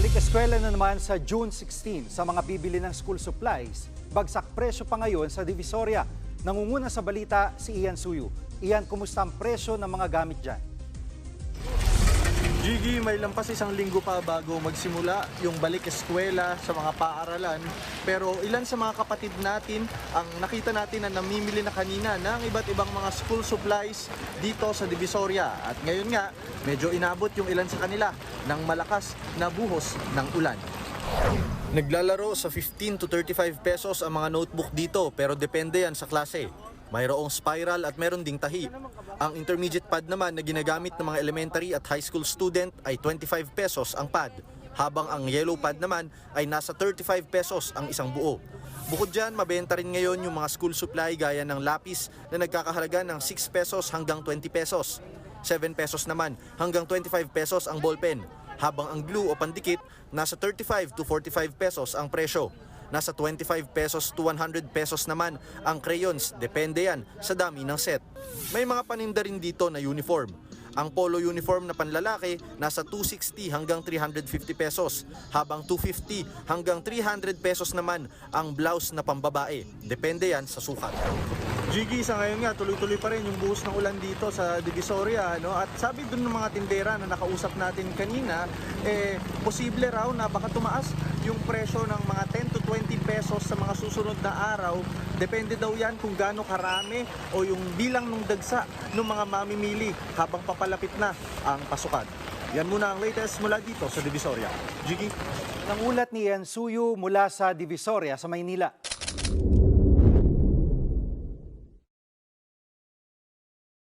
Balik eskwela na naman sa June 16 sa mga bibili ng school supplies. Bagsak presyo pa ngayon sa Divisoria. Nangunguna sa balita si Ian Suyu. Ian, kumusta ang presyo ng mga gamit dyan? Gigi, may lampas isang linggo pa bago magsimula yung balik eskwela sa mga paaralan. Pero ilan sa mga kapatid natin ang nakita natin na namimili na kanina ng iba't ibang mga school supplies dito sa Divisoria. At ngayon nga, medyo inabot yung ilan sa kanila ng malakas na buhos ng ulan. Naglalaro sa 15 to 35 pesos ang mga notebook dito pero depende yan sa klase. Mayroong spiral at meron ding tahi. Ang intermediate pad naman na ginagamit ng mga elementary at high school student ay 25 pesos ang pad, habang ang yellow pad naman ay nasa 35 pesos ang isang buo. Bukod dyan, mabenta rin ngayon yung mga school supply gaya ng lapis na nagkakahalaga ng 6 pesos hanggang 20 pesos. 7 pesos naman hanggang 25 pesos ang ballpen, habang ang glue o pandikit nasa 35 to 45 pesos ang presyo. Nasa 25 pesos to 100 pesos naman ang crayons, depende yan sa dami ng set. May mga paninda rin dito na uniform. Ang polo uniform na panlalaki nasa 260 hanggang 350 pesos, habang 250 hanggang 300 pesos naman ang blouse na pambabae. Depende yan sa sukat. Gigi, sa ngayon nga, tuloy-tuloy pa rin yung buhos ng ulan dito sa Divisoria. No? At sabi dun ng mga tindera na nakausap natin kanina, posible raw na baka tumaas yung presyo ng mga 10 to 20 pesos sa mga susunod na araw. Depende daw yan kung gaano karami o yung bilang ng dagsa ng mga mamimili habang papalapit na ang pasukan. Yan muna ang latest mula dito sa Divisoria. Gigi? Nangulat ni Ian Suyu mula sa Divisoria sa Maynila.